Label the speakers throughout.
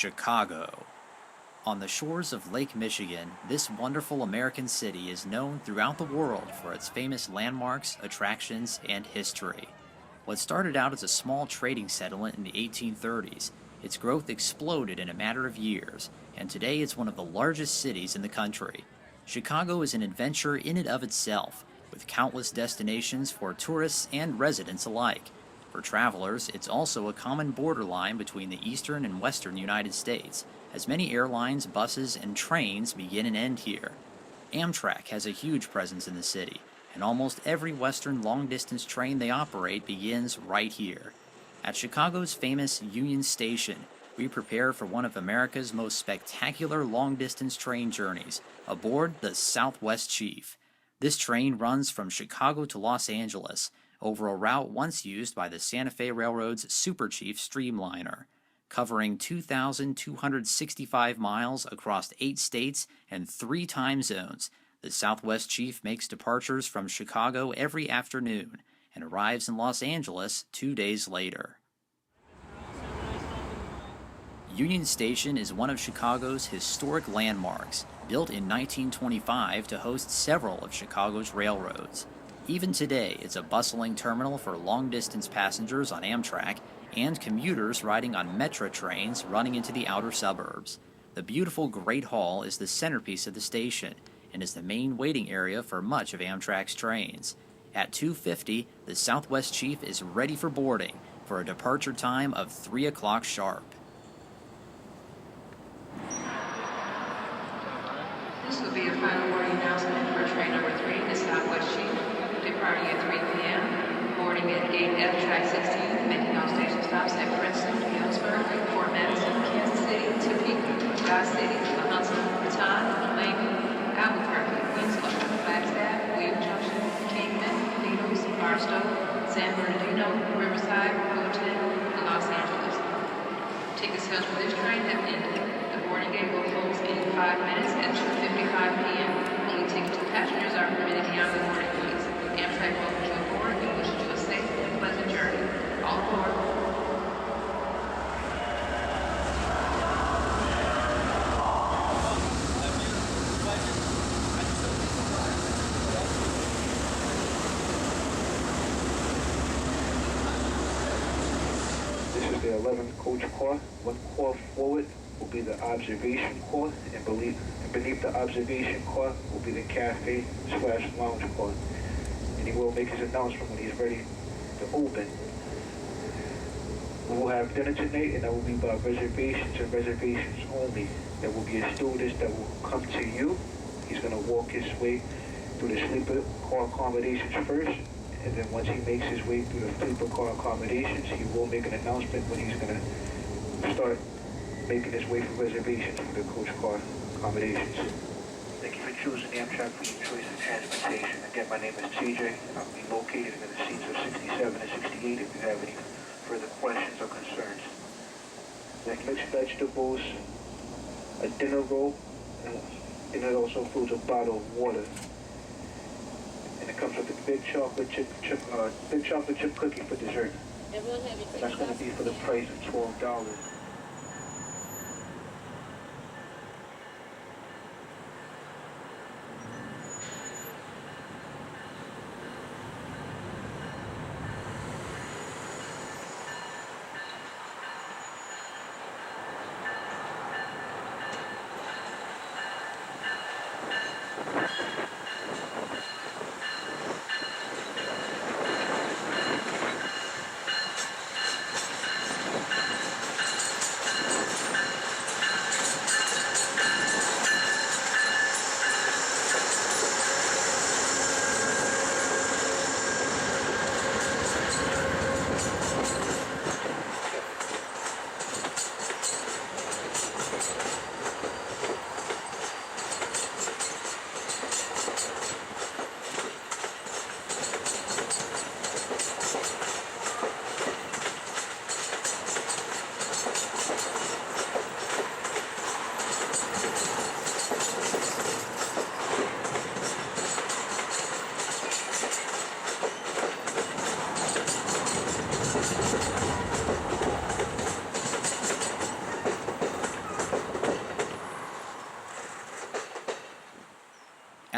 Speaker 1: Chicago. On the shores of Lake Michigan, this wonderful American city is known throughout the world for its famous landmarks, attractions, and history. What started out as a small trading settlement in the 1830s, its growth exploded in a matter of years, and today it's one of the largest cities in the country. Chicago is an adventure in and of itself, with countless destinations for tourists and residents alike. For travelers, it's also a common borderline between the eastern and western United States, as many airlines, buses, and trains begin and end here. Amtrak has a huge presence in the city, and almost every western long-distance train they operate begins right here. At Chicago's famous Union Station, we prepare for one of America's most spectacular long-distance train journeys, aboard the Southwest Chief. This train runs from Chicago to Los Angeles, over a route once used by the Santa Fe Railroad's Super Chief streamliner. Covering 2,265 miles across 8 states and 3 time zones, the Southwest Chief makes departures from Chicago every afternoon and arrives in Los Angeles 2 days later. Union Station is one of Chicago's historic landmarks, built in 1925 to host several of Chicago's railroads. Even today, it's a bustling terminal for long-distance passengers on Amtrak and commuters riding on Metra trains running into the outer suburbs. The beautiful Great Hall is the centerpiece of the station and is the main waiting area for much of Amtrak's trains. At 2:50, the Southwest Chief is ready for boarding for a departure time of 3 o'clock sharp.
Speaker 2: This will be a final boarding announcement for train number 3, the Southwest Chief, departing at 3 p.m., boarding at gate F, track 16, making all station stops at Princeton, Galesburg, Fort Madison, Kansas City, Topeka, Dodge City, Huntsville, Raton, Lincoln, Albuquerque, Winslow, Flagstaff, William Junction, Kingman, Needles, Barstow, San Bernardino, Riverside, Fulton, and Los Angeles. Ticket sales for this train have ended. The boarding gate will close in 5 minutes at 2:55 p.m. Only tickets to passengers are permitted beyond the boarding gates. Amtrak welcomes you aboard and wishes you a safe and pleasant journey. All aboard.
Speaker 3: This is the 11th coach car. One car forward will be the observation car, and beneath the observation car will be the cafe/lounge car. And he will make his announcement when he's ready to open. We will have dinner tonight, and that will be by reservations and reservations only. There will be a stewardess that will come to you. He's going to walk his way through the sleeper car accommodations first, and then once he makes his way through the sleeper car accommodations, he will make an announcement when he's going to start making his way for reservations for the coach car accommodations. Thank you for choosing the Amtrak for your choice of transportation. Again, my name is TJ. I'll be located in the seats of 67 and 68 if you have any further questions or concerns. Like mixed vegetables, a dinner roll, and it also includes a bottle of water. And it comes with a big chocolate chip cookie for dessert. And that's going to be for the price of $12.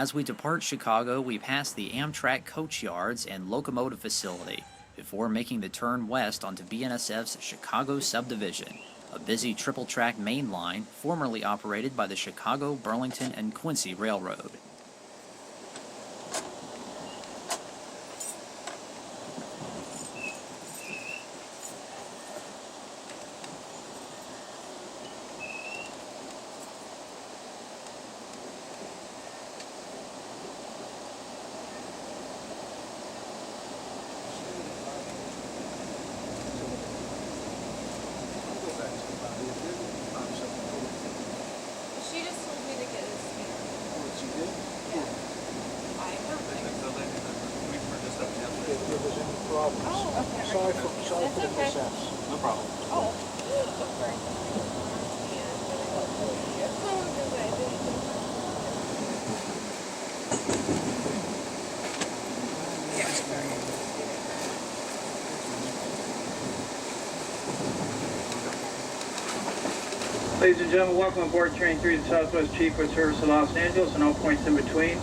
Speaker 1: As we depart Chicago, we pass the Amtrak coach yards and locomotive facility before making the turn west onto BNSF's Chicago subdivision, a busy triple-track main line formerly operated by the Chicago, Burlington, and Quincy Railroad.
Speaker 4: She just told me to get his speaker.
Speaker 3: Oh, she did?
Speaker 4: Yeah. I know.
Speaker 3: If there was any problems.
Speaker 4: Oh, okay.
Speaker 3: Sorry for
Speaker 4: That's
Speaker 3: the
Speaker 4: okay.
Speaker 3: mishaps.
Speaker 5: No problem.
Speaker 4: Oh. Sorry. Yeah, sorry.
Speaker 6: Ladies and gentlemen, welcome aboard Train 3 of the Southwest Chiefwood Service of Los Angeles and all points in between.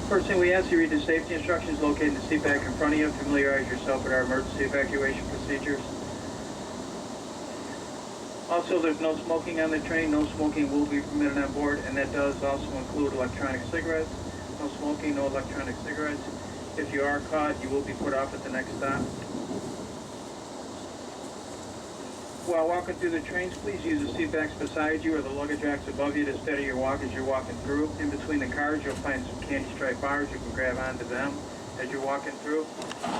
Speaker 6: First thing we ask you read the safety instructions located in the seat back in front of you. Familiarize yourself with our emergency evacuation procedures. Also, there's no smoking on the train. No smoking will be permitted on board, and that does also include electronic cigarettes. No smoking, no electronic cigarettes. If you are caught, you will be put off at the next stop. While walking through the trains, please use the seat backs beside you or the luggage racks above you to steady your walk as you're walking through. In between the cars, you'll find some candy stripe bars. You can grab onto them as you're walking through.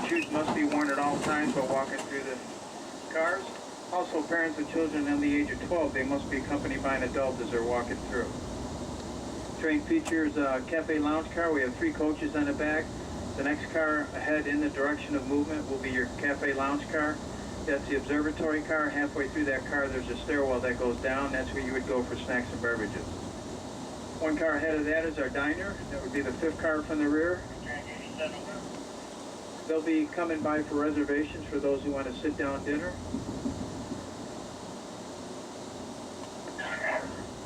Speaker 6: Shoes must be worn at all times while walking through the cars. Also, parents with children under the age of 12, they must be accompanied by an adult as they're walking through. Train features a cafe lounge car. We have 3 coaches on the back. The next car ahead in the direction of movement will be your cafe lounge car. That's the observatory car. Halfway through that car, there's a stairwell that goes down. That's where you would go for snacks and beverages. 1 car ahead of that is our diner. That would be the 5th car from the rear. They'll be coming by for reservations for those who want to sit down dinner.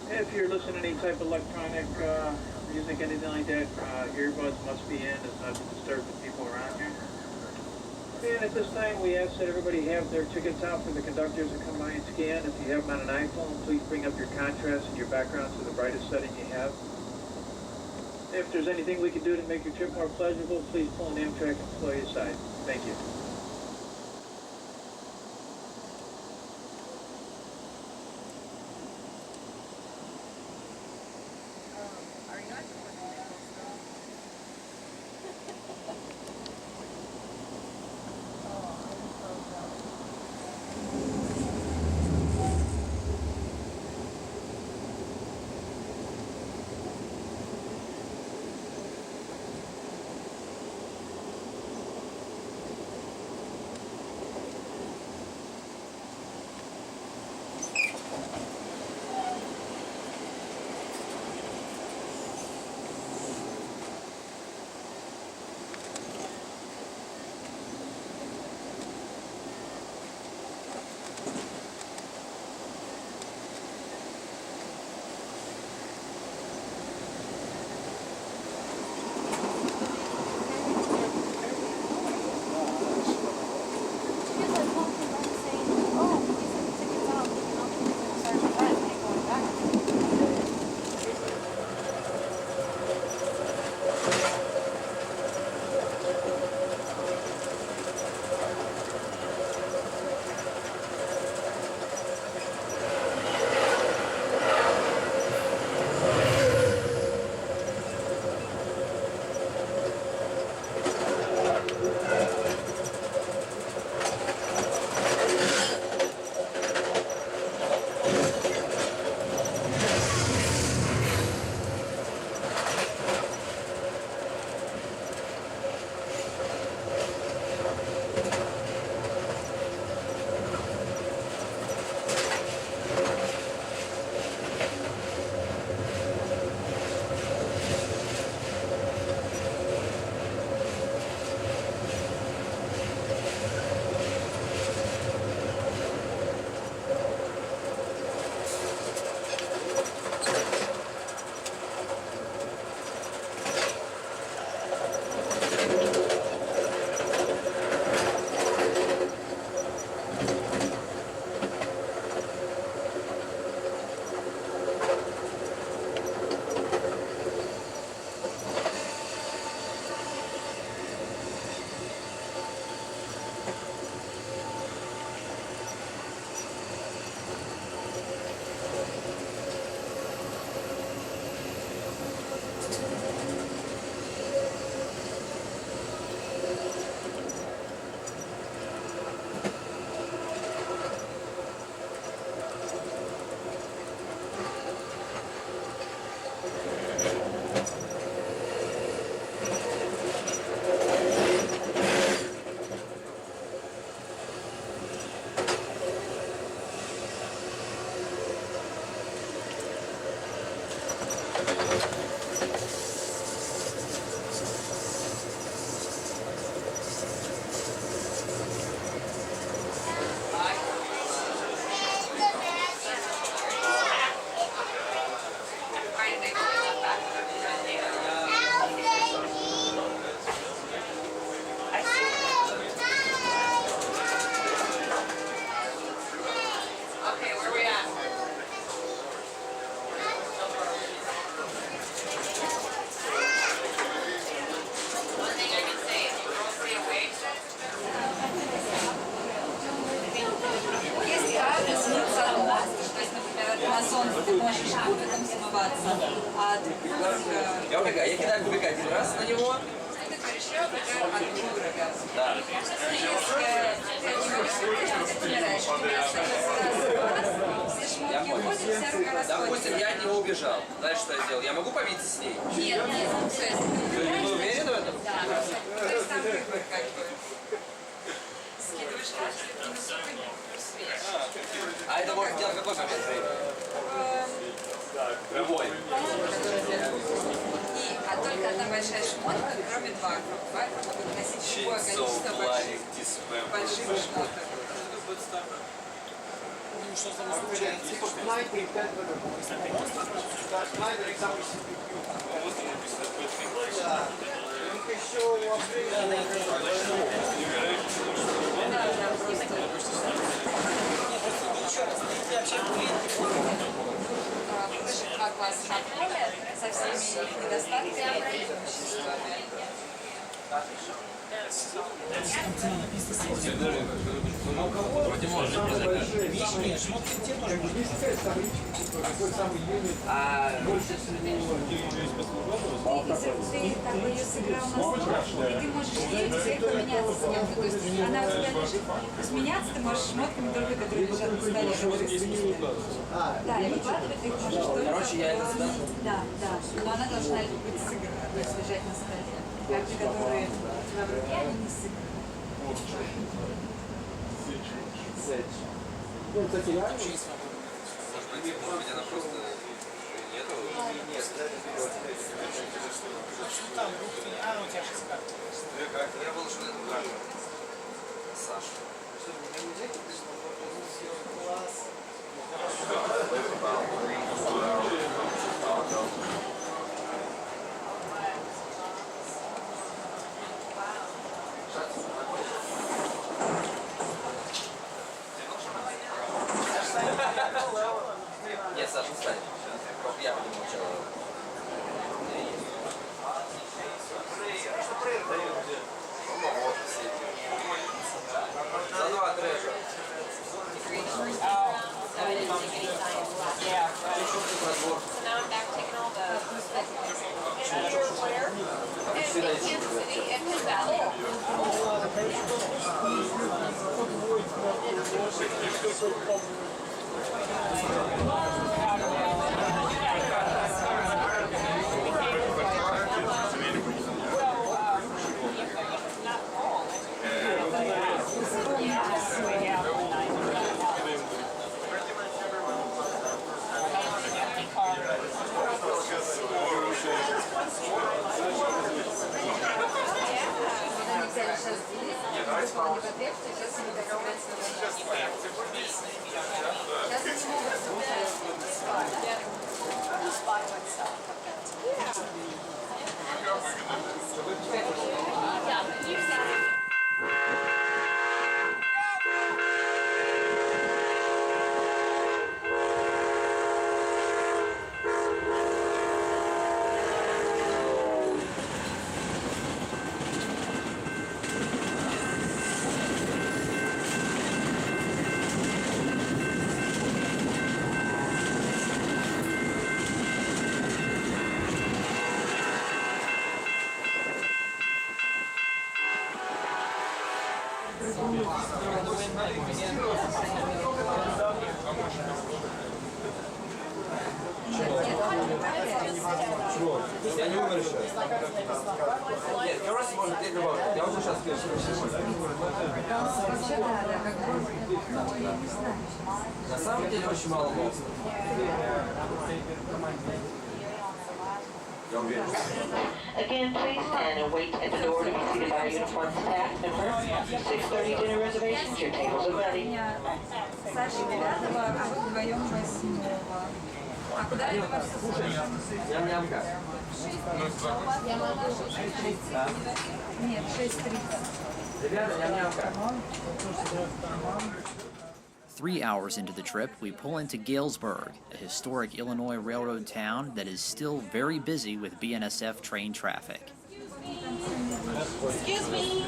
Speaker 6: If you're listening to any type of electronic music, anything like that, earbuds must be in as not to disturb the people around you. And at this time, we ask that everybody have their tickets out for the conductors to come by and scan. If you have them on an iPhone, please bring up your contrast and your background to the brightest setting you have. If there's anything we can do to make your trip more pleasurable, please pull an Amtrak employee aside. Thank you.
Speaker 4: Are you not
Speaker 5: ты можешь кубиком смываться, а кубик...
Speaker 7: Я убегаю. Я кидаю кубик один раз на него.
Speaker 5: Ты говоришь, я убегаю от кубика.
Speaker 7: Да.
Speaker 5: Если ты не убегаешь, ты помираешь. У тебя остается раз, все шмотки уходят, вся рука расходится.
Speaker 7: Допустим, я от него убежал. Дальше что я сделал? Я могу побиться с ней?
Speaker 5: Нет, нет, то есть...
Speaker 7: Вы уверены в этом?
Speaker 5: Да, то есть там выбор как бы. Скидываешь каждый, ты на ступень свеж.
Speaker 7: А это можно делать в какой момент времени? Любой.
Speaker 5: А только одна большая шмотка, кроме баков. Баки могут носить любое количество больших шмоток. Два класса отеля со всеми их недостатками и преимуществами.
Speaker 7: Вроде может. А...
Speaker 5: Ты как бы ее сыграл на стол, и ты можешь ею теперь поменяться с ней. То есть она у тебя лежит, то есть меняться ты можешь шмотками только, которые лежат на столе, которые искусственные. Да, и выкладывать их можешь только...
Speaker 7: Короче, я это сюда...
Speaker 5: Да, да, но она должна быть сыграна, то есть лежать на столе. Карты, которые у тебя в руке, они не сыграны.
Speaker 7: Может быть, она просто... Нету? Нет. Я был что это Саша. Нет, Саша, встань. Я подумал, что... За два трэша. Я не умер еще. Нет, короче, можно здесь добавить. Я уже сейчас скажу.
Speaker 5: Вообще, да, как бы, ну, я не знаю.
Speaker 7: На самом деле очень мало монстров. Я уверен.
Speaker 8: Again, please stand and wait at the door to be seated by uniformed staff member. 6:30 dinner reservations, your tables are ready.
Speaker 5: Саша 9-го, а вы вдвоем 8-го. А куда это вас слушаете?
Speaker 7: Ням-нямка.
Speaker 5: Я могу 6:30. Нет, 6:30.
Speaker 7: Ребята, ням-нямка.
Speaker 1: 3 hours into the trip, we pull into Galesburg, a historic Illinois railroad town that is still very busy with BNSF train traffic.
Speaker 4: Excuse me.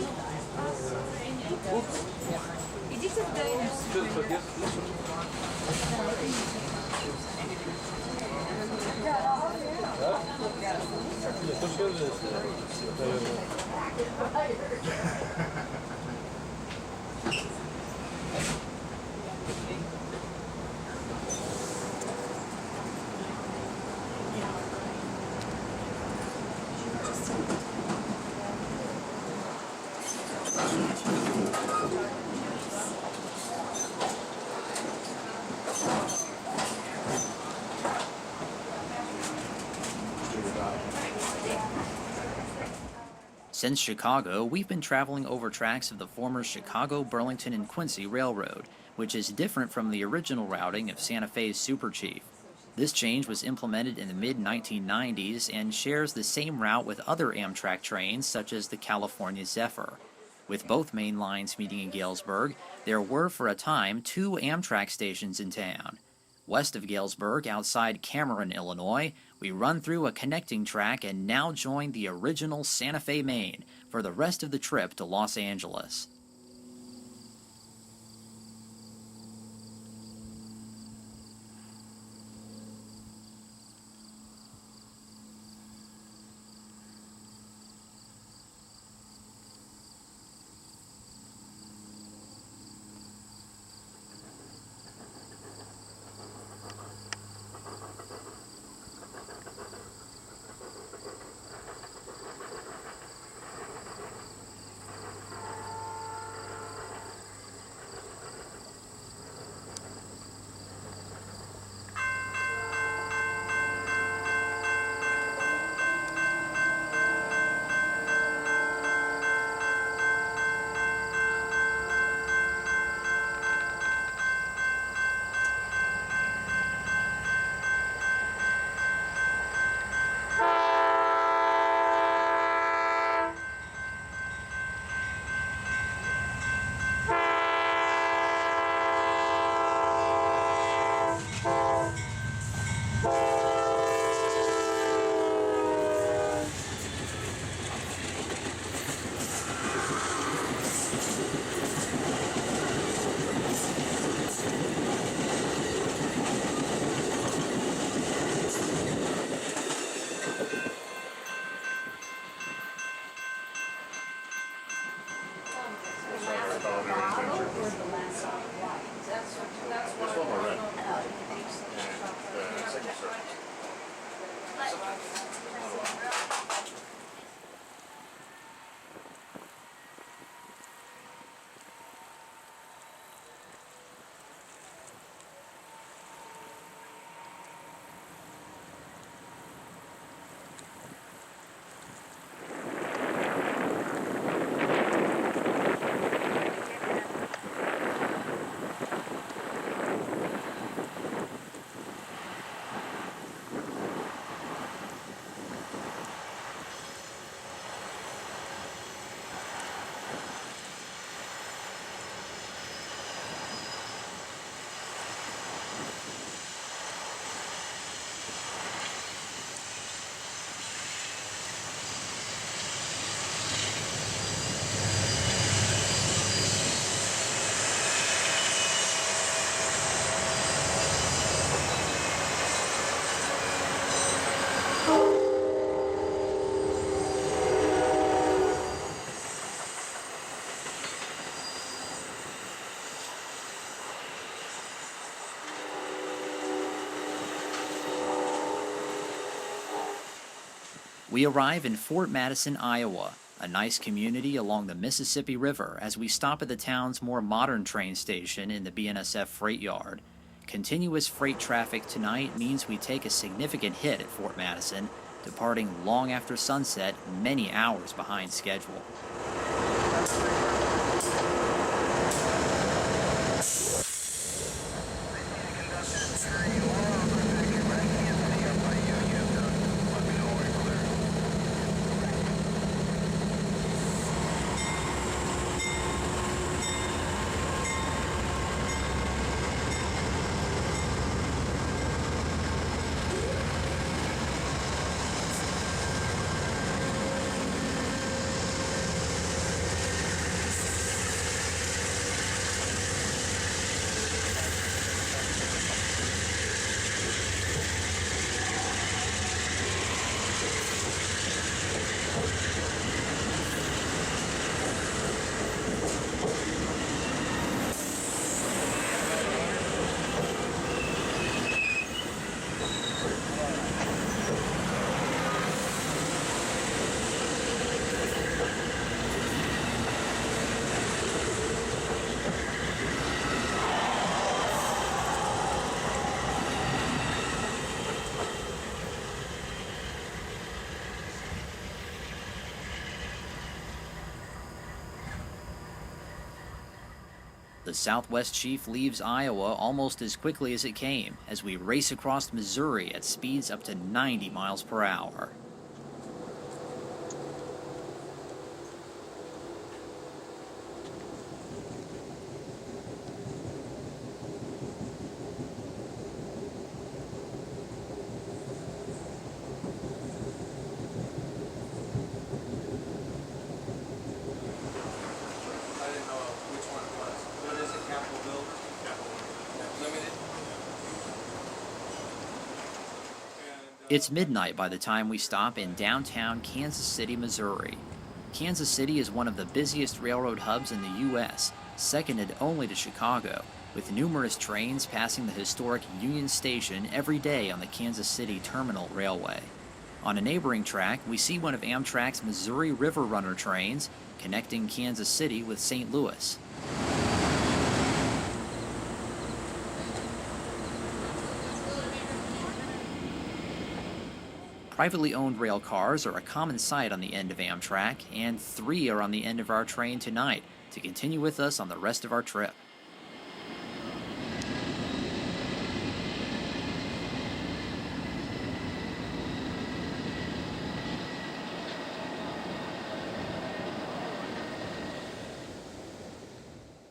Speaker 5: Идите в дайнер.
Speaker 1: Since Chicago, we've been traveling over tracks of the former Chicago, Burlington, and Quincy Railroad, which is different from the original routing of Santa Fe's Super Chief. This change was implemented in the mid-1990s and shares the same route with other Amtrak trains such as the California Zephyr. With both main lines meeting in Galesburg, there were for a time 2 Amtrak stations in town. West of Galesburg, outside Cameron, Illinois, we run through a connecting track and now join the original Santa Fe main for the rest of the trip to Los Angeles. We arrive in Fort Madison, Iowa, a nice community along the Mississippi River as we stop at the town's more modern train station in the BNSF freight yard. Continuous freight traffic tonight means we take a significant hit at Fort Madison, departing long after sunset, many hours behind schedule. The Southwest Chief leaves Iowa almost as quickly as it came as we race across Missouri at speeds up to 90 miles per hour. It's midnight by the time we stop in downtown Kansas City, Missouri. Kansas City is one of the busiest railroad hubs in the U.S., seconded only to Chicago, with numerous trains passing the historic Union Station every day on the Kansas City Terminal Railway. On a neighboring track, we see one of Amtrak's Missouri River Runner trains connecting Kansas City with St. Louis. Privately owned rail cars are a common sight on the end of Amtrak, and 3 are on the end of our train tonight to continue with us on the rest of our trip.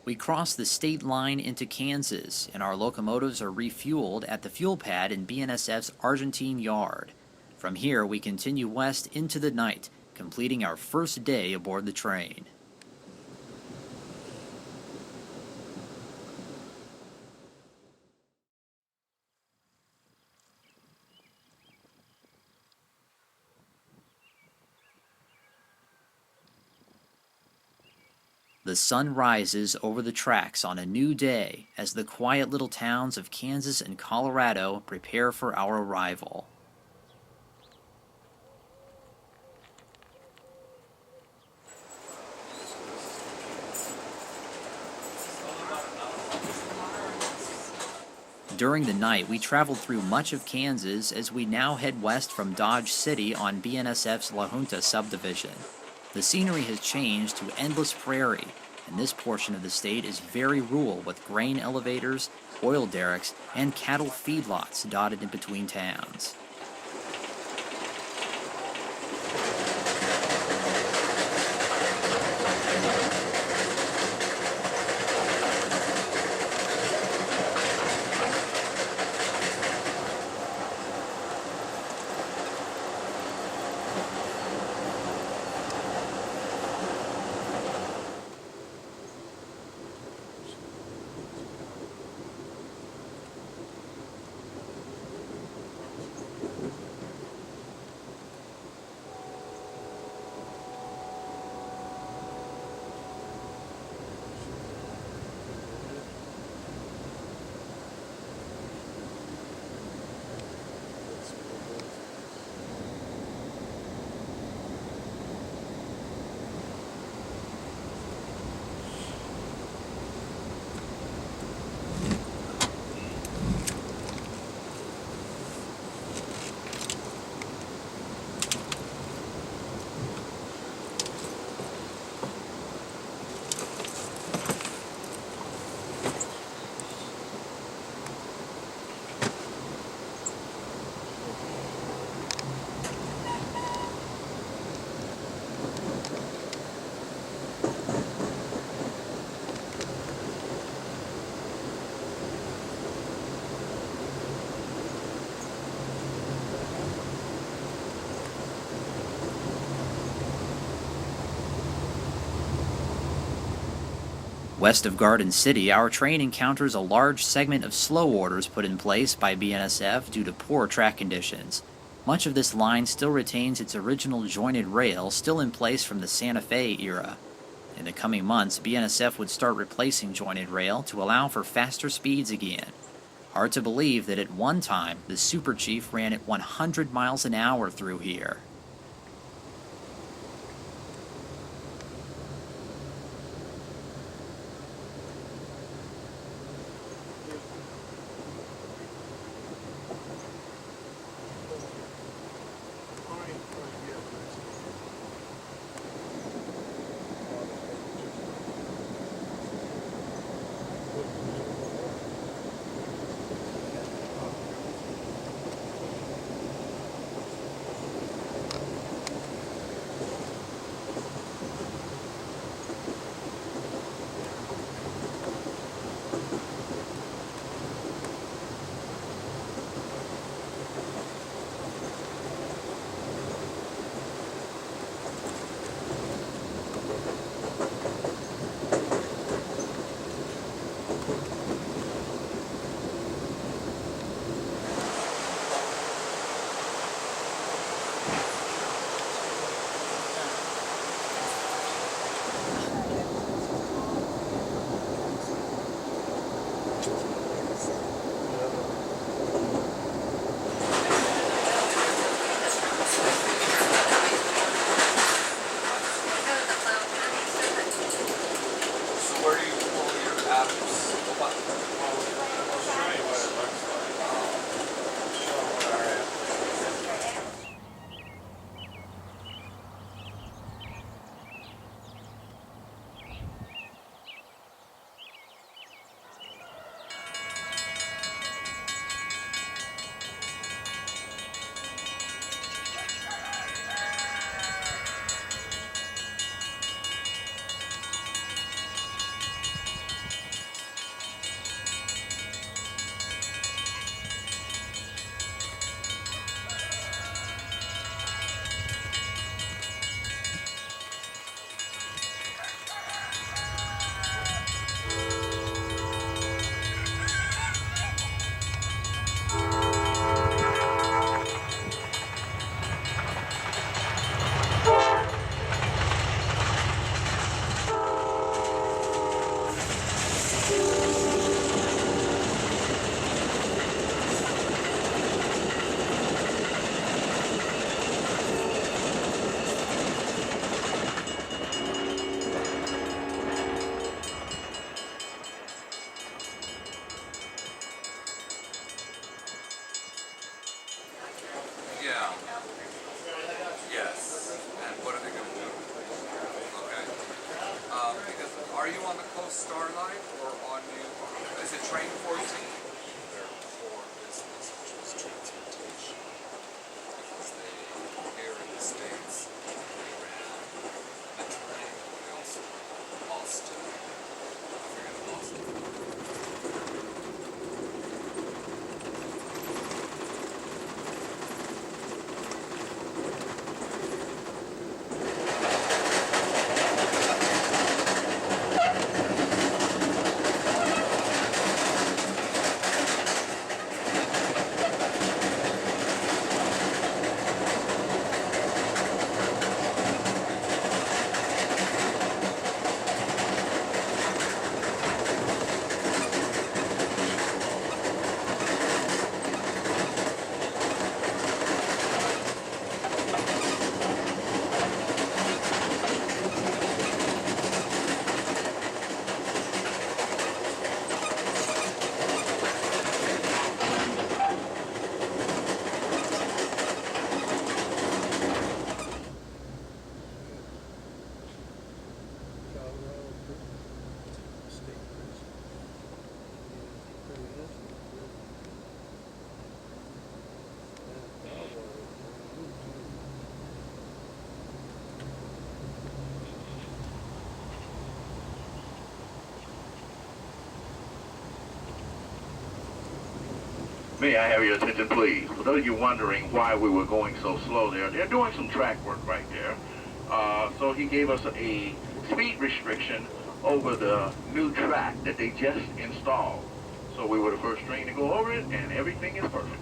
Speaker 1: We cross the state line into Kansas, and our locomotives are refueled at the fuel pad in BNSF's Argentine Yard. From here, we continue west into the night, completing our first day aboard the train. The sun rises over the tracks on a new day as the quiet little towns of Kansas and Colorado prepare for our arrival. During the night, we traveled through much of Kansas as we now head west from Dodge City on BNSF's La Junta subdivision. The scenery has changed to endless prairie, and this portion of the state is very rural with grain elevators, oil derricks, and cattle feedlots dotted in between towns. West of Garden City, our train encounters a large segment of slow orders put in place by BNSF due to poor track conditions. Much of this line still retains its original jointed rail still in place from the Santa Fe era. In the coming months, BNSF would start replacing jointed rail to allow for faster speeds again. Hard to believe that at one time, the Super Chief ran at 100 miles an hour through here.
Speaker 9: May I have your attention, please? For those of you wondering why we were going so slow there, they're doing some track work right there. So he gave us a speed restriction over the new track that they just installed. So we were the first train to go over it, and everything is perfect.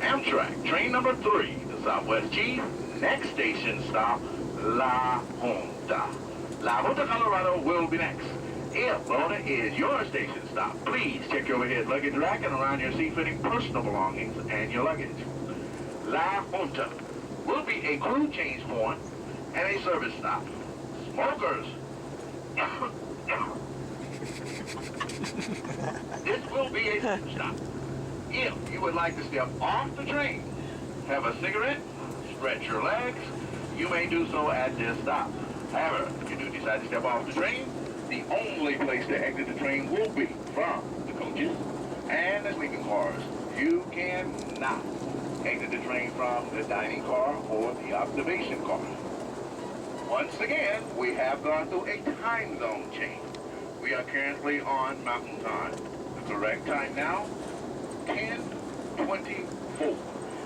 Speaker 9: Amtrak, train number 3, the Southwest Chief, next station stop, La Junta. La Junta, Colorado will be next. If Lona is your station stop, please check your overhead luggage rack and around your seat-fitting personal belongings and your luggage. La Junta will be a crew change point and a service stop. Smokers, this will be a food stop. If you would like to step off the train, have a cigarette, stretch your legs, you may do so at this stop. However, if you do decide to step off the train, the only place to exit the train will be from the coaches and the sleeping cars. You cannot exit the train from the dining car or the observation car. Once again, we have gone through a time zone change. We are currently on Mountain Time. The correct time now, 10:24.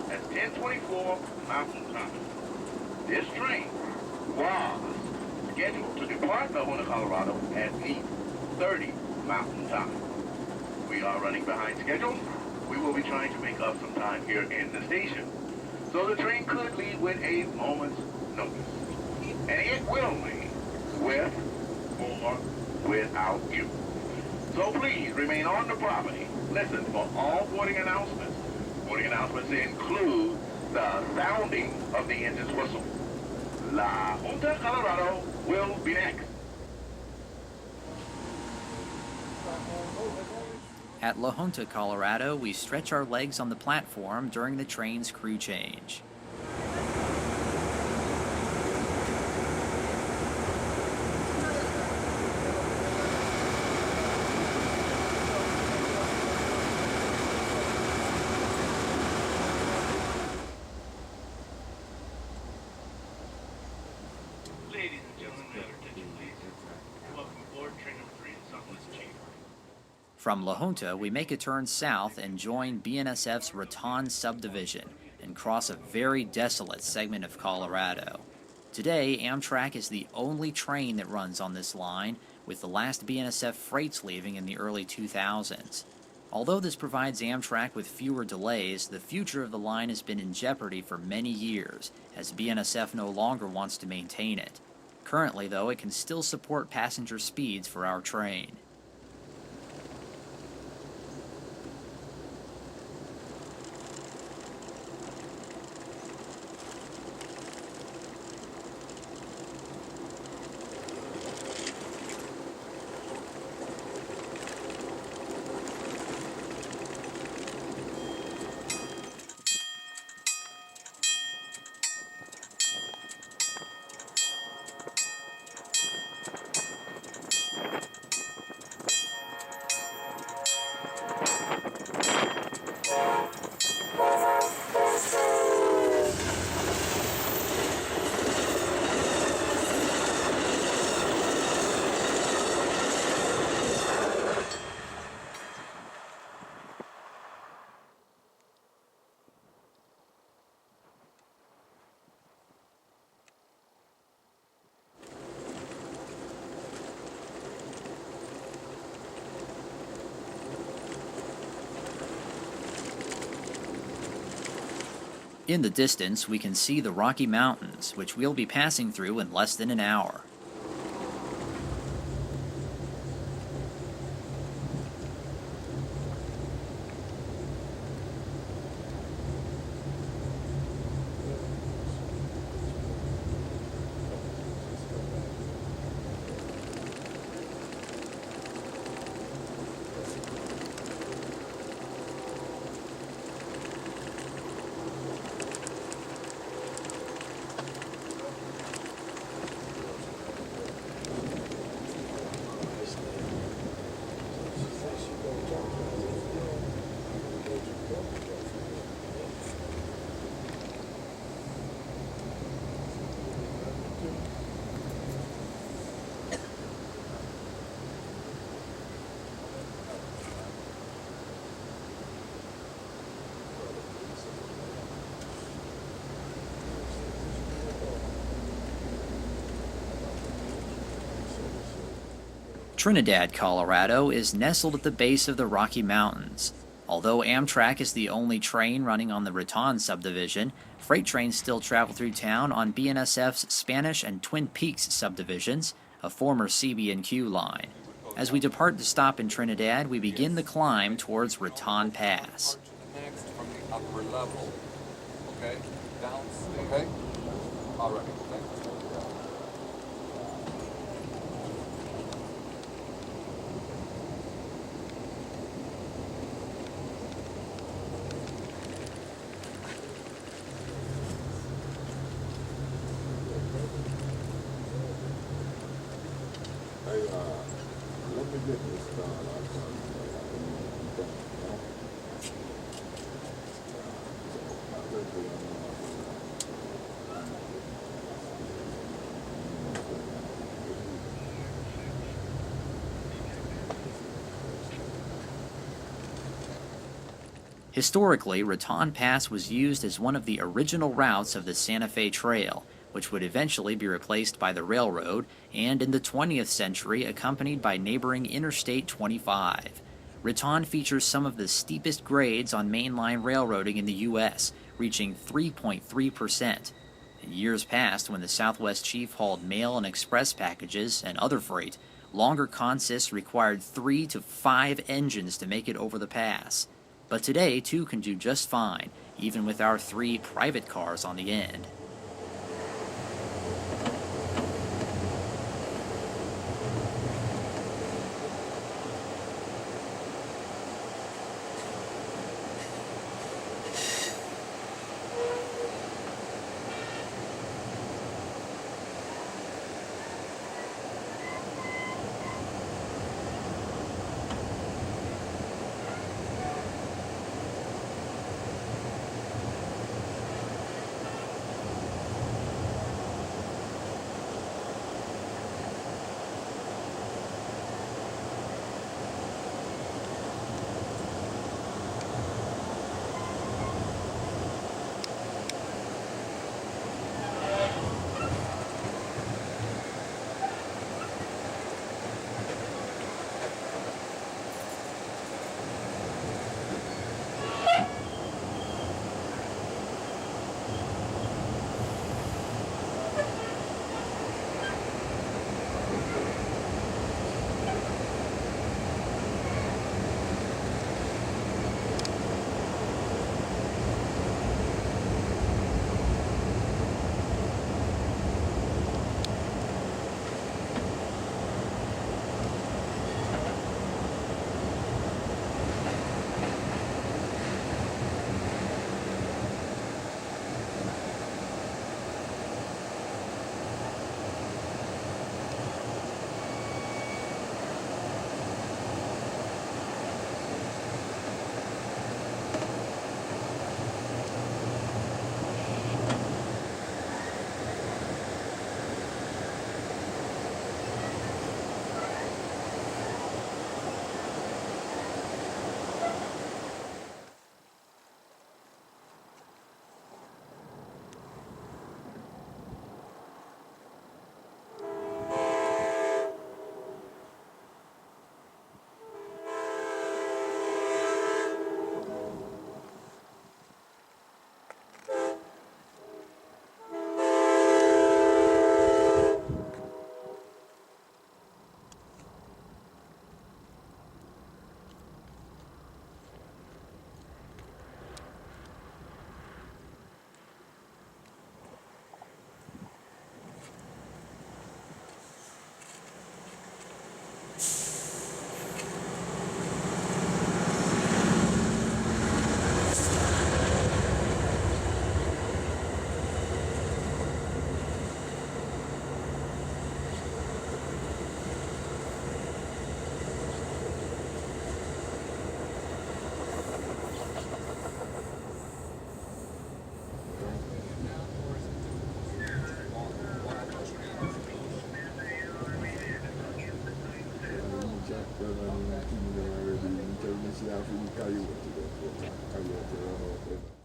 Speaker 9: That's 10:24 Mountain Time. This train was scheduled to depart Melbourne, Colorado at 8:30 Mountain Time. We are running behind schedule. We will be trying to make up some time here in the station. So the train could leave with a moment's notice. And it will leave with or without you. So please remain on the property. Listen for all boarding announcements. Boarding announcements include the sounding of the engine's whistle. La Junta Colorado will be next.
Speaker 1: At La Junta, Colorado, we stretch our legs on the platform during the train's crew change.
Speaker 10: Ladies and gentlemen, may I have your attention, please? Welcome aboard train number 3 in Southwest Chief.
Speaker 1: From La Junta, we make a turn south and join BNSF's Raton subdivision and cross a very desolate segment of Colorado. Today, Amtrak is the only train that runs on this line, with the last BNSF freights leaving in the early 2000s. Although this provides Amtrak with fewer delays, the future of the line has been in jeopardy for many years, as BNSF no longer wants to maintain it. Currently, though, it can still support passenger speeds for our train. In the distance, we can see the Rocky Mountains, which we'll be passing through in less than an hour. Trinidad, Colorado is nestled at the base of the Rocky Mountains. Although Amtrak is the only train running on the Raton subdivision, freight trains still travel through town on BNSF's Spanish and Twin Peaks subdivisions, a former CB&Q line. As we depart the stop in Trinidad, we begin the climb towards Raton Pass.
Speaker 7: Next from the upper level. Okay? Downstairs. Okay? All right. Thank you.
Speaker 11: Let me get this done.
Speaker 1: Historically, Raton Pass was used as one of the original routes of the Santa Fe Trail, which would eventually be replaced by the railroad, and in the 20th century accompanied by neighboring Interstate 25. Raton features some of the steepest grades on mainline railroading in the U.S., reaching 3.3%. In years past, when the Southwest Chief hauled mail and express packages and other freight, longer consists required 3 to 5 engines to make it over the pass. But today, 2 can do just fine, even with our 3 private cars on the end.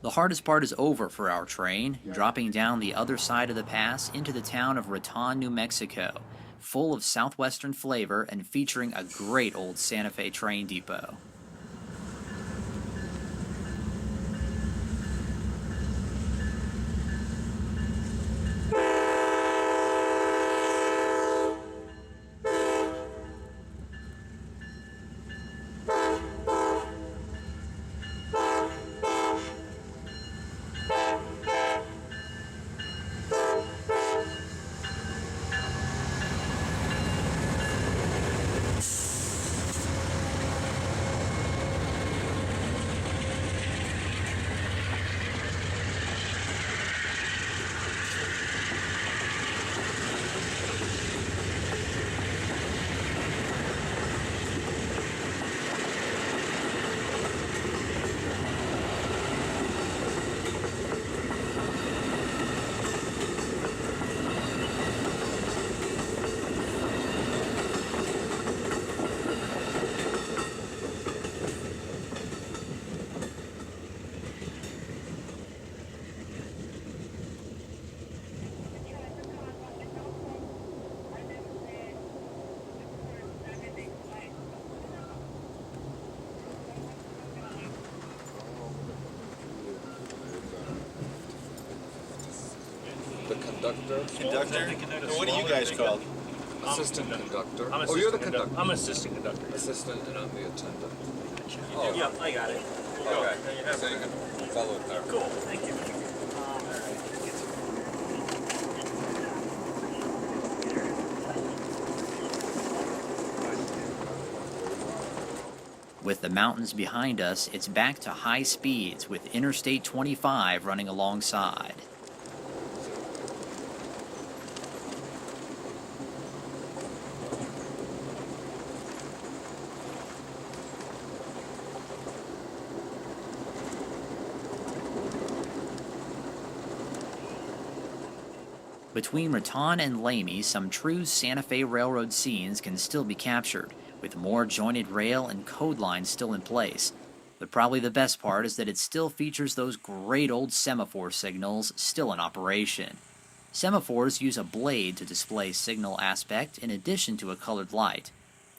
Speaker 1: The hardest part is over for our train, dropping down the other side of the pass into the town of Raton, New Mexico, full of southwestern flavor and featuring a great old Santa Fe train depot.
Speaker 7: the conductor.
Speaker 12: Conductor? So what are you guys called?
Speaker 7: Assistant conductor.
Speaker 12: I'm
Speaker 7: Oh, you're the
Speaker 12: assistant
Speaker 7: conductor.
Speaker 12: I'm assistant conductor.
Speaker 7: Assistant, and I'm the attendant. Oh,
Speaker 12: Yeah, I got it.
Speaker 7: okay. So you can follow it there.
Speaker 12: Cool, thank you.
Speaker 1: With the mountains behind us, it's back to high speeds with Interstate 25 running alongside. Between Raton and Lamy, some true Santa Fe Railroad scenes can still be captured, with more jointed rail and code lines still in place. But probably the best part is that it still features those great old semaphore signals still in operation. Semaphores use a blade to display signal aspect in addition to a colored light.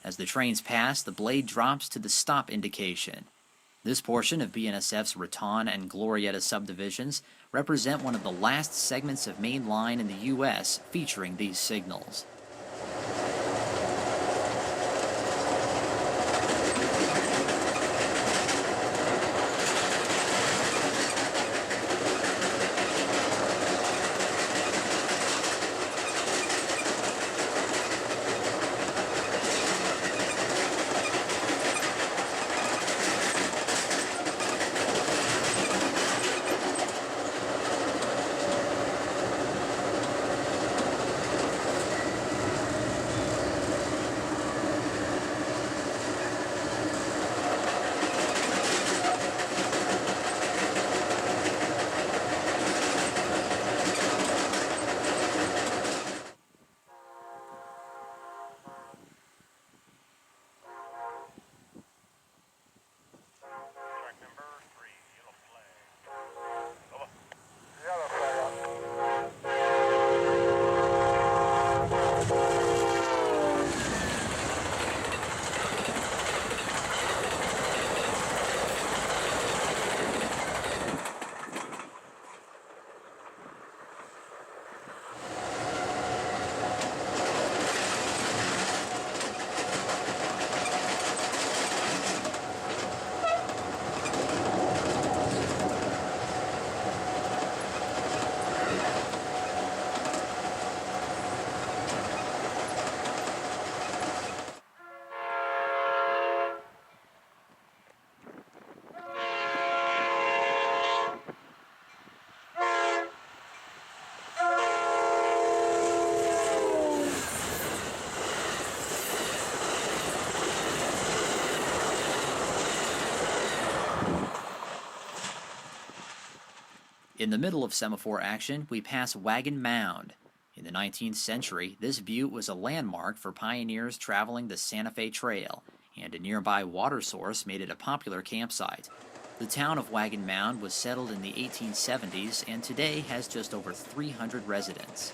Speaker 1: As the trains pass, the blade drops to the stop indication. This portion of BNSF's Raton and Glorieta subdivisions represent one of the last segments of main line in the U.S. featuring these signals. In the middle of semaphore action, we pass Wagon Mound. In the 19th century, this butte was a landmark for pioneers traveling the Santa Fe Trail, and a nearby water source made it a popular campsite. The town of Wagon Mound was settled in the 1870s and today has just over 300 residents.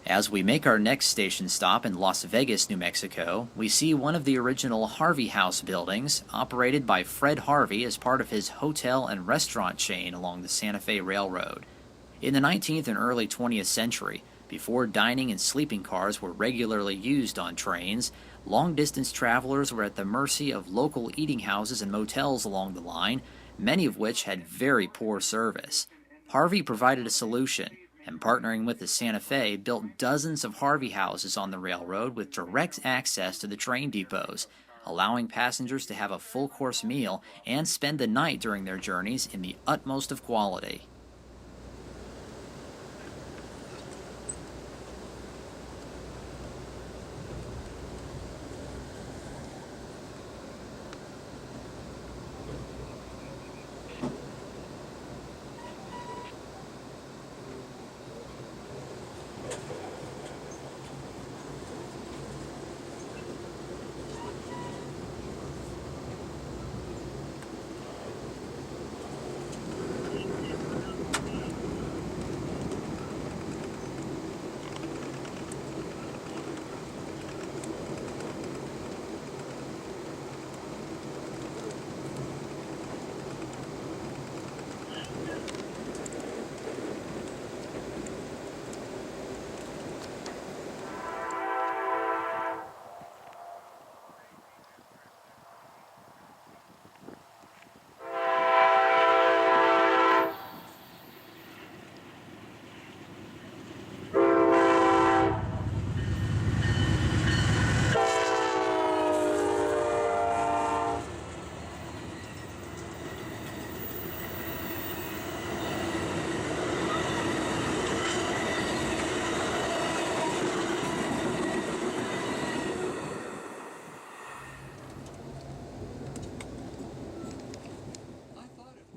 Speaker 1: As we make our next station stop in Las Vegas, New Mexico, we see one of the original Harvey House buildings, operated by Fred Harvey as part of his hotel and restaurant chain along the Santa Fe Railroad. In the 19th and early 20th century, before dining and sleeping cars were regularly used on trains, long-distance travelers were at the mercy of local eating houses and motels along the line, many of which had very poor service. Harvey provided a solution, and partnering with the Santa Fe, built dozens of Harvey houses on the railroad with direct access to the train depots, allowing passengers to have a full-course meal and spend the night during their journeys in the utmost of quality.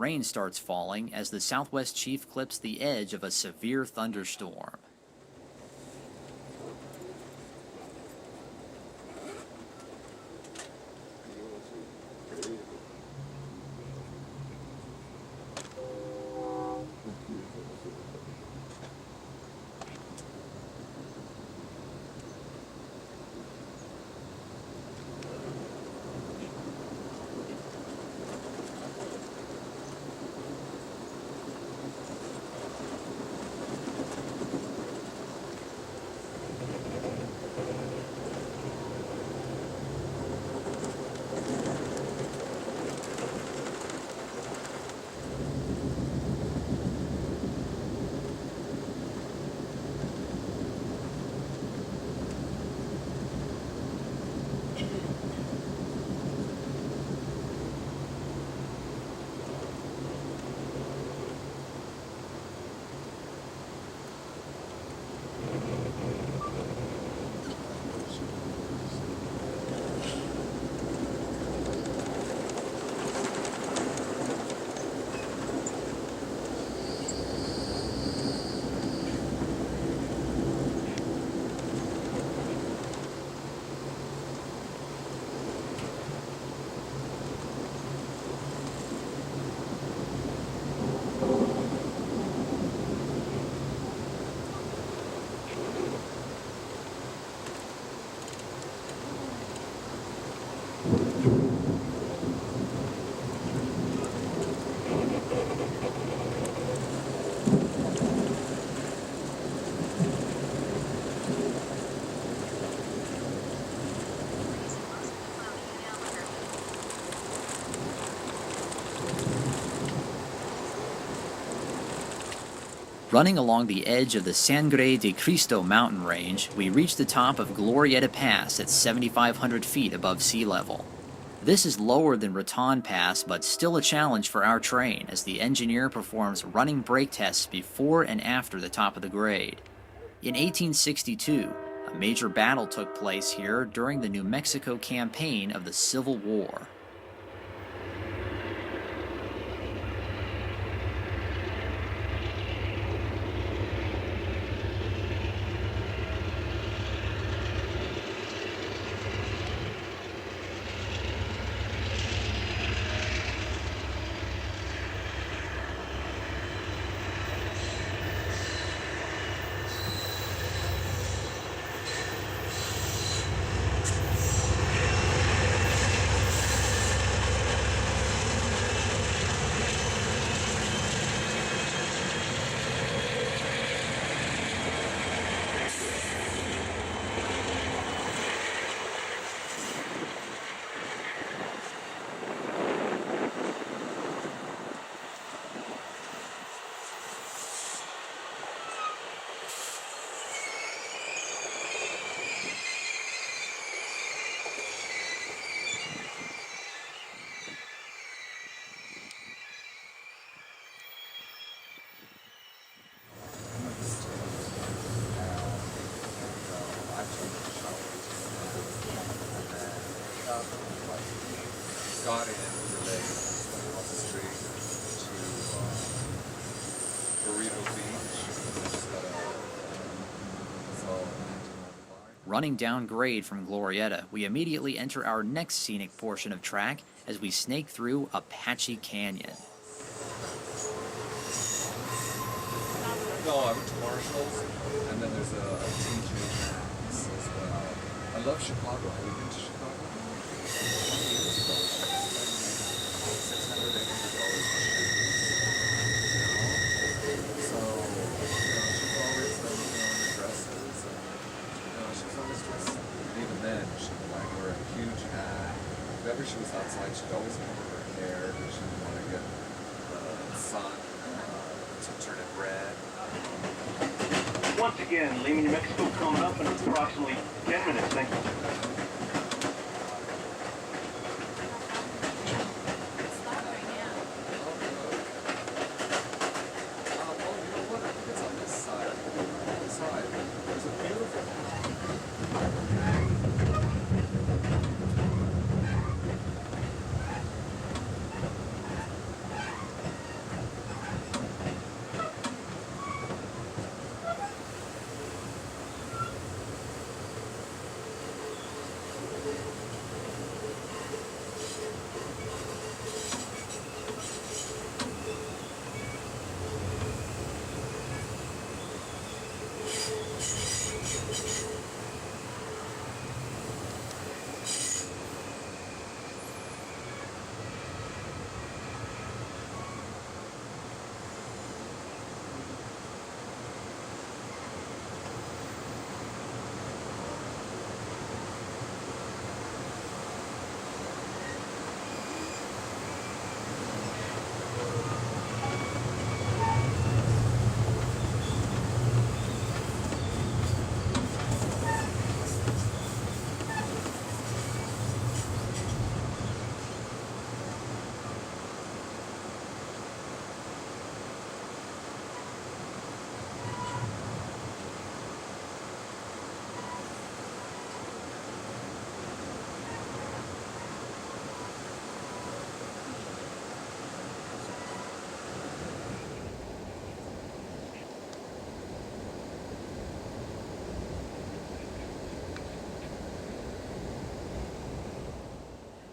Speaker 1: Rain starts falling as the Southwest Chief clips the edge of a severe thunderstorm. Running along the edge of the Sangre de Cristo mountain range, we reach the top of Glorieta Pass at 7,500 feet above sea level. This is lower than Raton Pass, but still a challenge for our train as the engineer performs running brake tests before and after the top of the grade. In 1862, a major battle took place here during the New Mexico campaign of the Civil War.
Speaker 7: relay across the street to Burrito Beach. Just got
Speaker 1: Running down grade from Glorieta, we immediately enter our next scenic portion of track as we snake through Apache Canyon.
Speaker 7: No, I went to Marshall's, and then there's a TJ Maxx as well. I love Chicago. Have you been to Chicago? 20 years ago, she spent $600 for shoes. So, she would always in her dresses, and she was always dressed. And even then, she would like wear a huge hat. Whenever she was outside, she'd always cover her hair because she didn't want to get the sun to turn it red.
Speaker 6: Once again, Lima, New Mexico coming up in approximately 10 minutes. Thank you.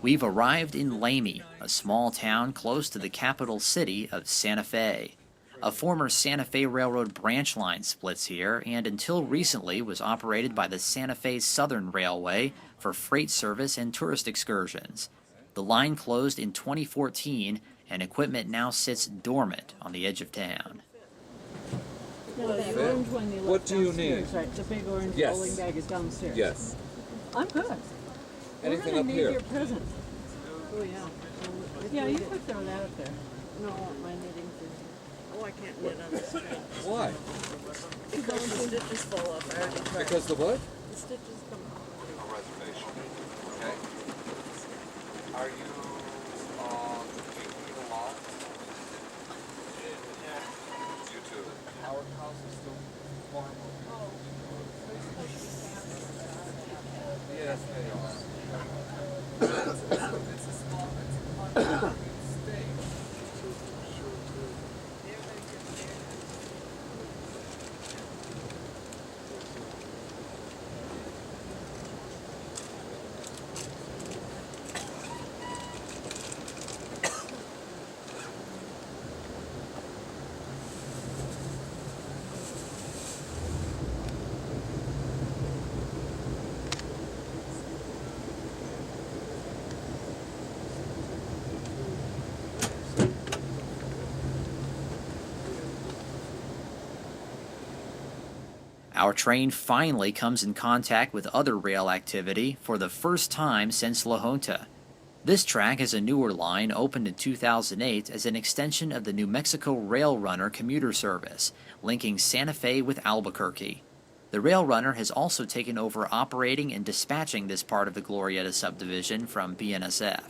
Speaker 1: We've arrived in Lamy, a small town close to the capital city of Santa Fe. A former Santa Fe Railroad branch line splits here and until recently was operated by the Santa Fe Southern Railway for freight service and tourist excursions. The line closed in 2014 and equipment now sits dormant on the edge of town.
Speaker 13: No, that orange one you
Speaker 7: What do you
Speaker 13: downstairs,
Speaker 7: need?
Speaker 13: right? The big orange
Speaker 7: Yes.
Speaker 13: bowling bag is downstairs.
Speaker 7: Yes.
Speaker 13: I'm good.
Speaker 7: Anything
Speaker 13: We're
Speaker 7: up
Speaker 13: gonna need
Speaker 7: here?
Speaker 13: your present. Oh yeah. Yeah, you could throw that up there.
Speaker 4: No, my knitting thing. Oh, I can't knit on this string.
Speaker 7: Why?
Speaker 4: Because the stitches fall off. I already tried.
Speaker 7: Because the what?
Speaker 4: The stitches come off.
Speaker 7: A reservation. Okay. Are you, do you need a lot? Yeah. You too. Our house is still farm. Yes, they are. It's a small, it's a state.
Speaker 1: Our train finally comes in contact with other rail activity for the first time since La Junta. This track is a newer line opened in 2008 as an extension of the New Mexico Rail Runner commuter service, linking Santa Fe with Albuquerque. The Rail Runner has also taken over operating and dispatching this part of the Glorieta subdivision from BNSF.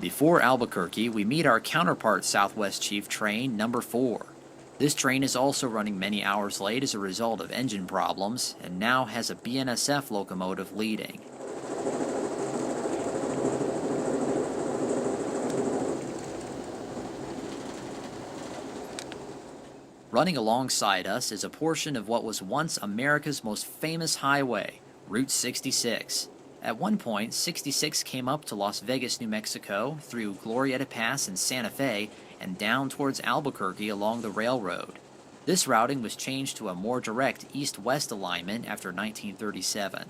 Speaker 1: Before Albuquerque, we meet our counterpart Southwest Chief train number 4. This train is also running many hours late as a result of engine problems, and now has a BNSF locomotive leading. Running alongside us is a portion of what was once America's most famous highway, Route 66. At one point, 66 came up to Las Vegas, New Mexico, through Glorieta Pass in Santa Fe, and down towards Albuquerque along the railroad. This routing was changed to a more direct east-west alignment after 1937.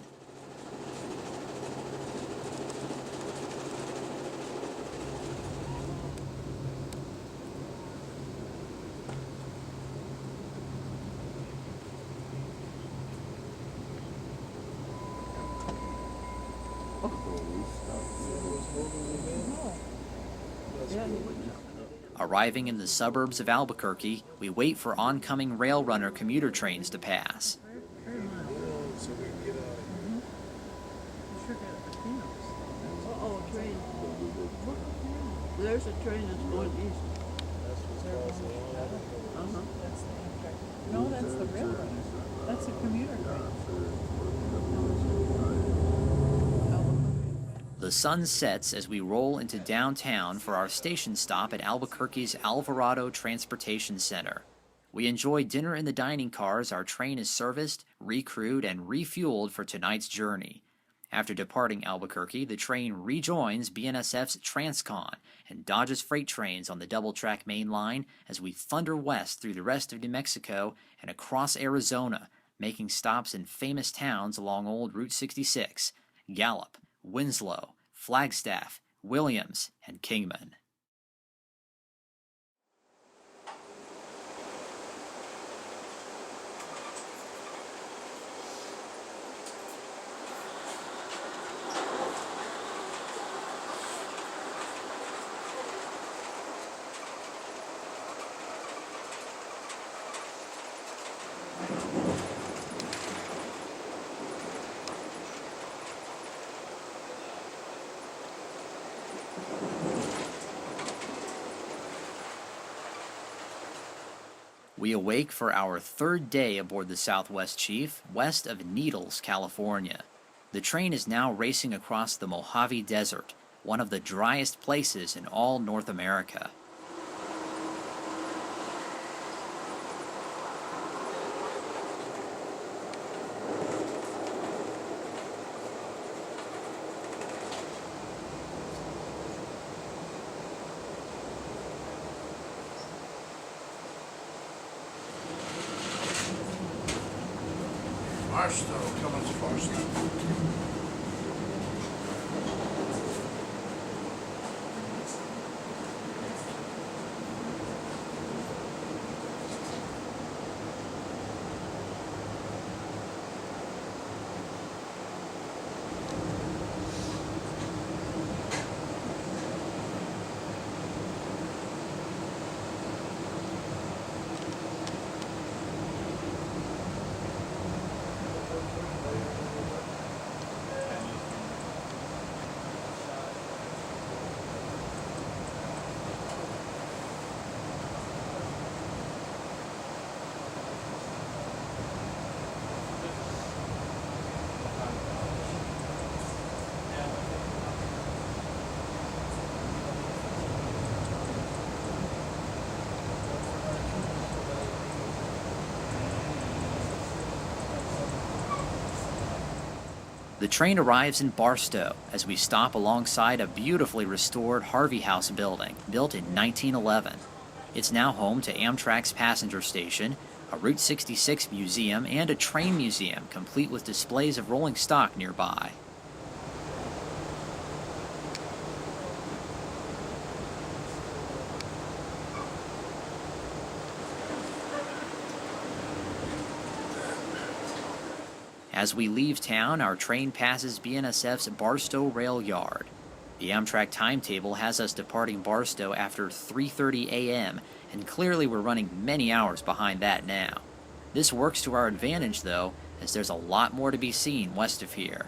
Speaker 1: Arriving in the suburbs of Albuquerque, we wait for oncoming rail runner commuter trains to pass.
Speaker 13: Uh-oh, train. There's a train that's going east. Uh-huh.
Speaker 14: No, that's the railroad. That's a commuter train.
Speaker 1: The sun sets as we roll into downtown for our station stop at Albuquerque's Alvarado Transportation Center. We enjoy dinner in the dining car as our train is serviced, recrewed, and refueled for tonight's journey. After departing Albuquerque, the train rejoins BNSF's Transcon and dodges freight trains on the double-track main line as we thunder west through the rest of New Mexico and across Arizona, making stops in famous towns along old Route 66, Gallup, Winslow, Flagstaff, Williams, and Kingman. We awake for our third day aboard the Southwest Chief, west of Needles, California. The train is now racing across the Mojave Desert, one of the driest places in all North America.
Speaker 15: Barstow, coming to Barstow.
Speaker 1: The train arrives in Barstow as we stop alongside a beautifully restored Harvey House building built in 1911. It's now home to Amtrak's passenger station, a Route 66 museum, and a train museum complete with displays of rolling stock nearby. As we leave town, our train passes BNSF's Barstow Rail Yard. The Amtrak timetable has us departing Barstow after 3:30 a.m., and clearly we're running many hours behind that now. This works to our advantage, though, as there's a lot more to be seen west of here.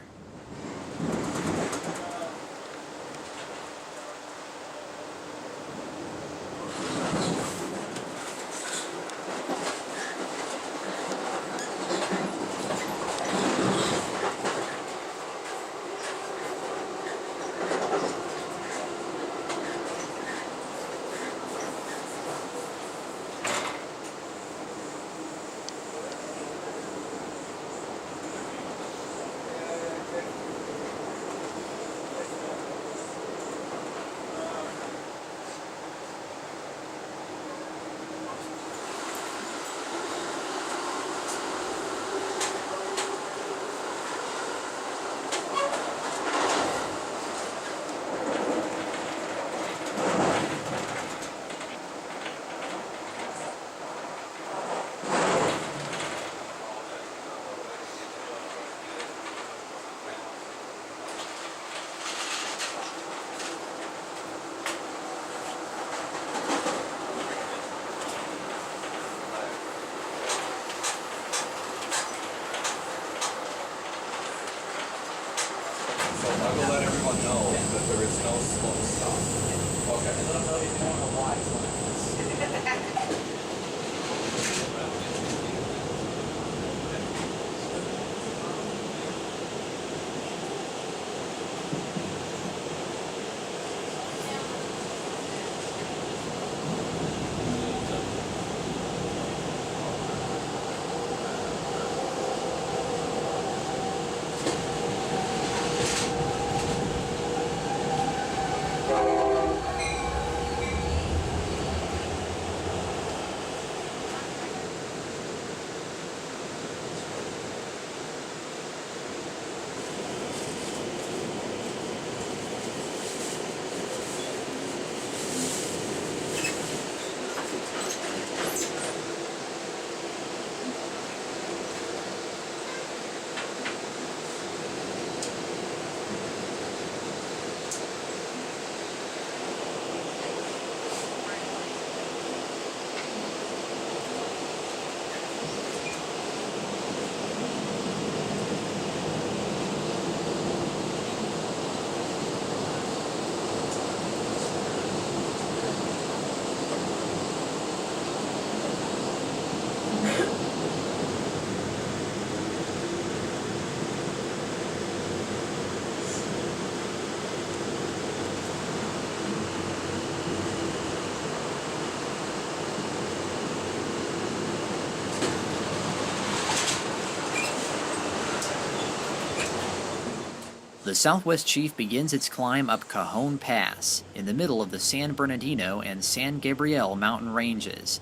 Speaker 1: The Southwest Chief begins its climb up Cajon Pass, in the middle of the San Bernardino and San Gabriel mountain ranges.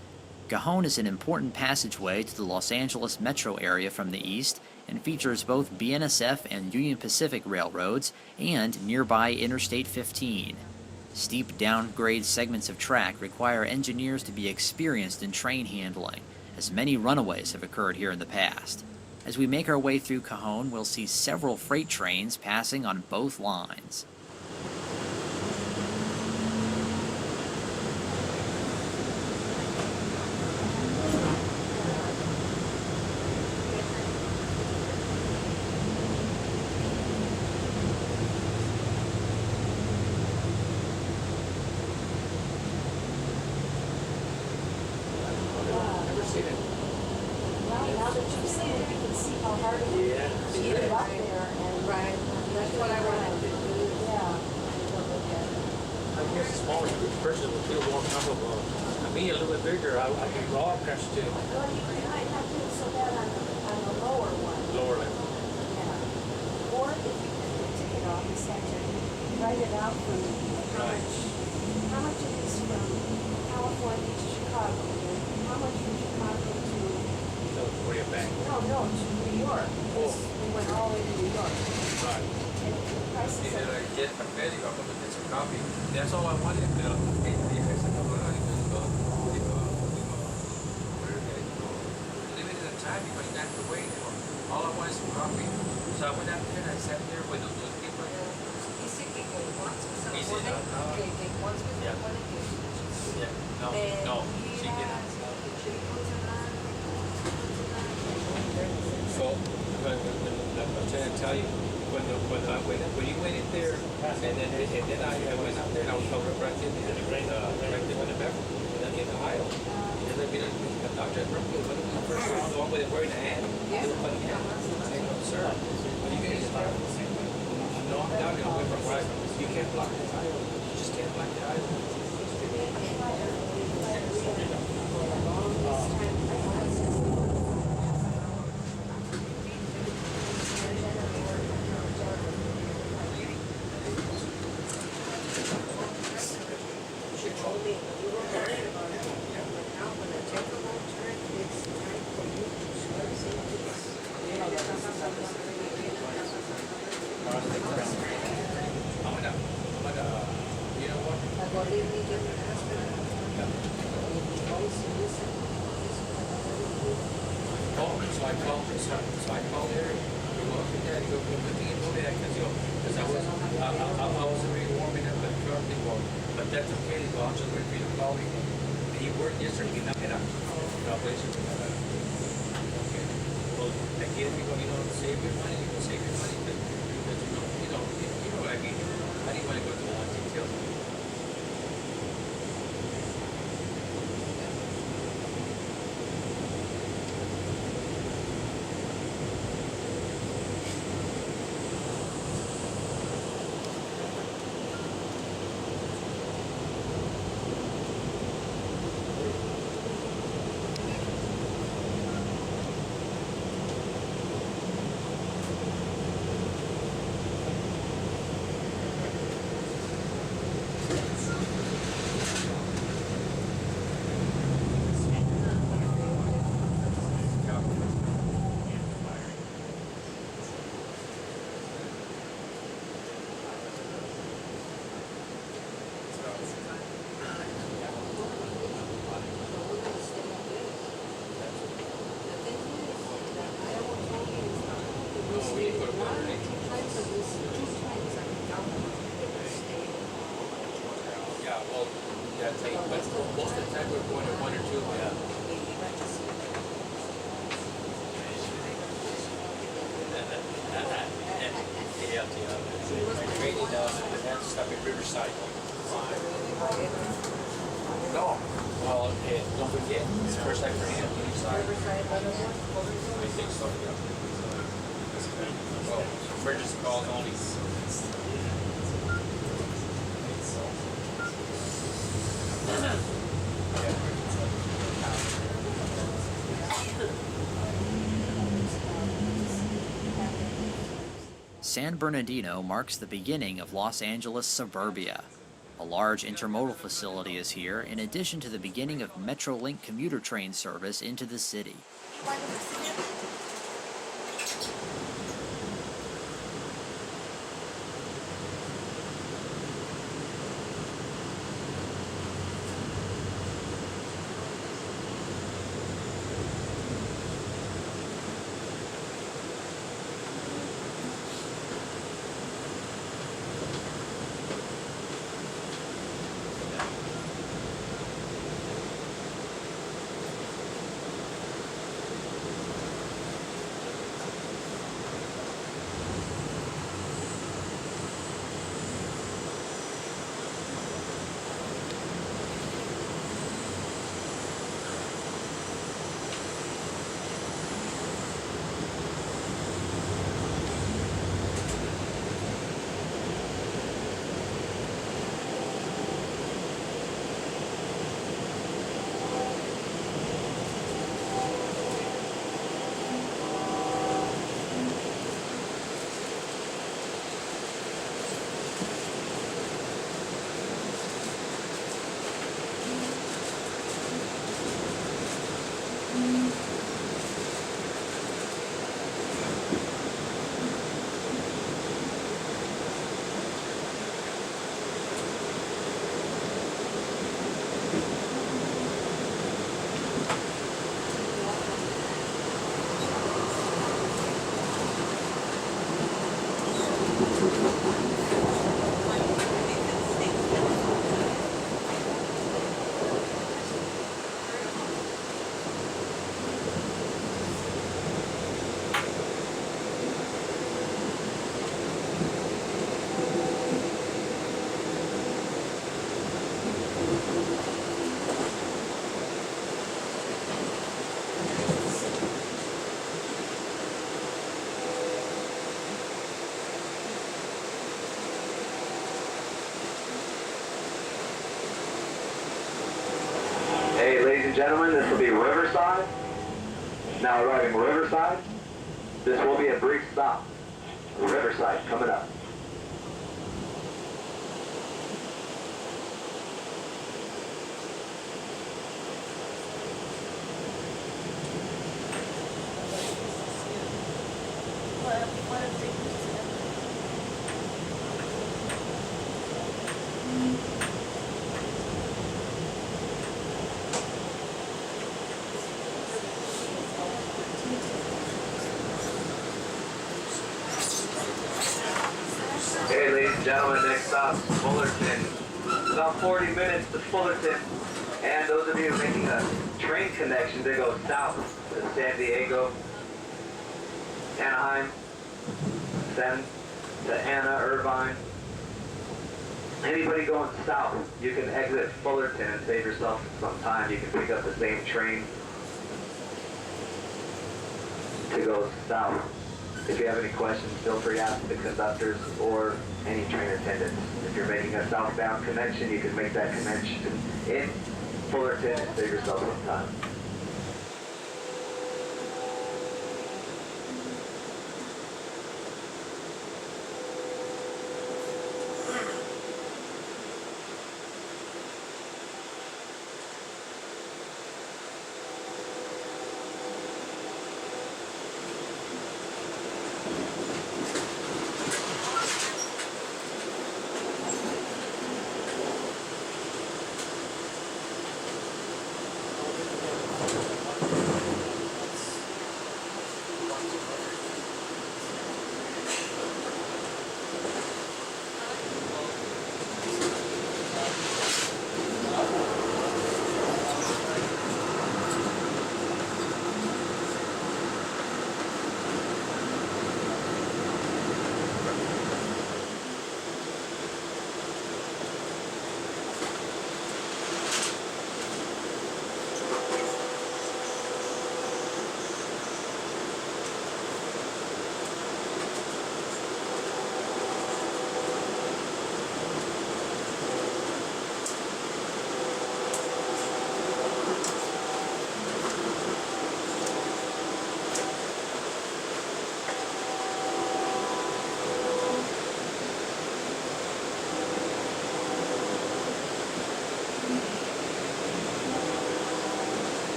Speaker 1: Cajon is an important passageway to the Los Angeles metro area from the east and features both BNSF and Union Pacific railroads and nearby Interstate 15. Steep downgrade segments of track require engineers to be experienced in train handling, as many runaways have occurred here in the past. As we make our way through Cajon, we'll see several freight trains passing on both lines.
Speaker 16: Riverside. No. Well, don't forget, it's the first time for him. I think so. Well, emergency calls only.
Speaker 1: San Bernardino marks the beginning of Los Angeles suburbia. A large intermodal facility is here, in addition to the beginning of Metrolink commuter train service into the city.
Speaker 17: Hey, ladies and gentlemen, this will be Riverside. Now arriving Riverside. This will be a brief stop. Riverside coming up. Hey, ladies and gentlemen, next stop, Fullerton. About 40 minutes to Fullerton. And those of you making a train connection to go south to San Diego, Anaheim, then to Anna, Irvine. Anybody going south, you can exit Fullerton and save yourself some time. You can pick up the same train to go south. If you have any questions, feel free to ask the conductors or any train attendants. If you're making a southbound connection, you can make that connection in Fullerton and save yourself some time.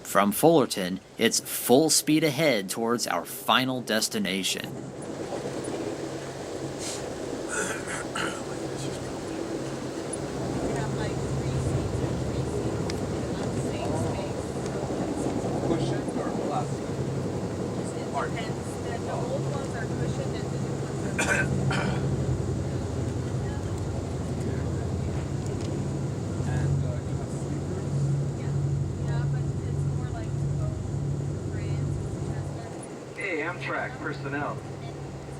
Speaker 1: From Fullerton, it's full speed ahead towards our final destination.
Speaker 17: Hey, Amtrak personnel.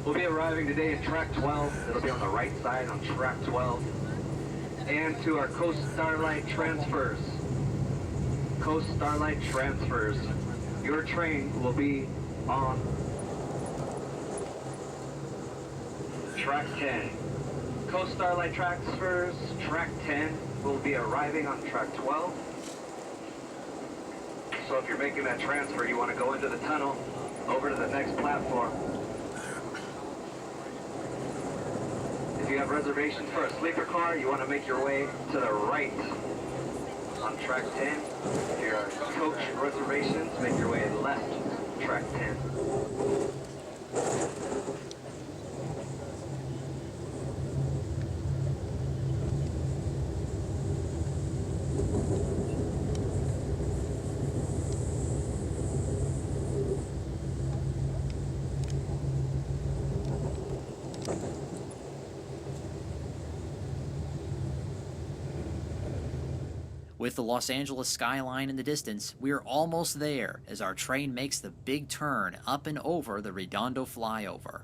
Speaker 17: We'll be arriving today in track 12. It'll be on the right side on track 12. And to our Coast Starlight transfers. Coast Starlight transfers. Your train will be on track 10. Coast Starlight transfers, track 10 will be arriving on track 12. So if you're making that transfer, you want to go into the tunnel, over to the next platform. If you have reservations for a sleeper car, you want to make your way to the right on track 10. If you're coach reservations, make your way left, track 10.
Speaker 1: With the Los Angeles skyline in the distance, we're almost there as our train makes the big turn up and over the Redondo flyover.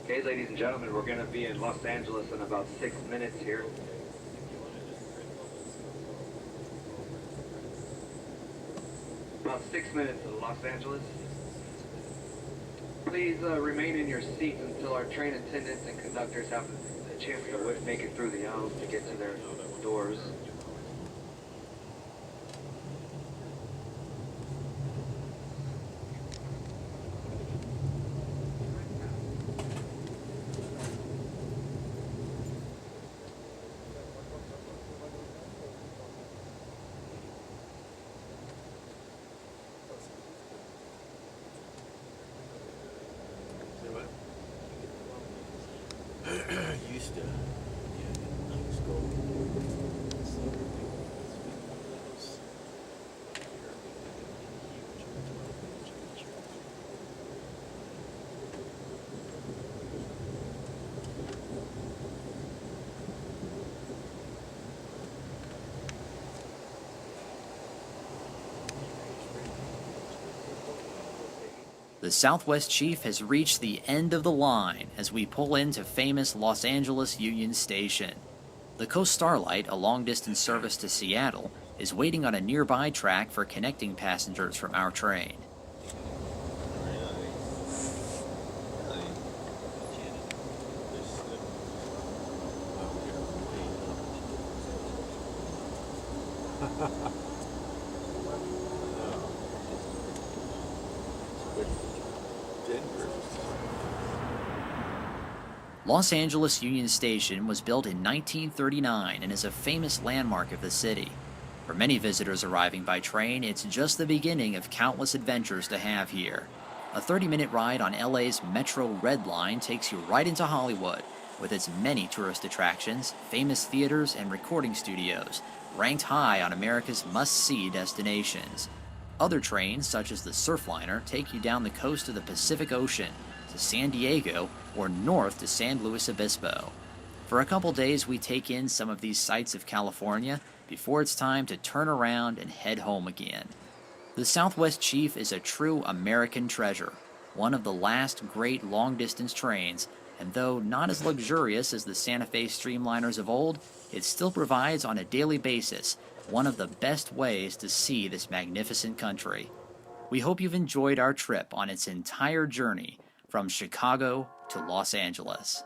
Speaker 17: Okay, ladies and gentlemen, we're going to be in Los Angeles in about 6 minutes here. About 6 minutes in Los Angeles. Please remain in your seats until our train attendants and conductors have a chance to make it through the aisles to get to their doors.
Speaker 12: Used to.
Speaker 1: The Southwest Chief has reached the end of the line as we pull into famous Los Angeles Union Station. The Coast Starlight, a long-distance service to Seattle, is waiting on a nearby track for connecting passengers from our train. Los Angeles Union Station was built in 1939 and is a famous landmark of the city. For many visitors arriving by train, it's just the beginning of countless adventures to have here. A 30-minute ride on LA's Metro Red Line takes you right into Hollywood, with its many tourist attractions, famous theaters, and recording studios, ranked high on America's must-see destinations. Other trains, such as the Surfliner, take you down the coast of the Pacific Ocean, to San Diego, or north to San Luis Obispo. For a couple days, we take in some of these sights of California before it's time to turn around and head home again. The Southwest Chief is a true American treasure, one of the last great long-distance trains, and though not as luxurious as the Santa Fe streamliners of old, it still provides on a daily basis one of the best ways to see this magnificent country. We hope you've enjoyed our trip on its entire journey from Chicago to Los Angeles.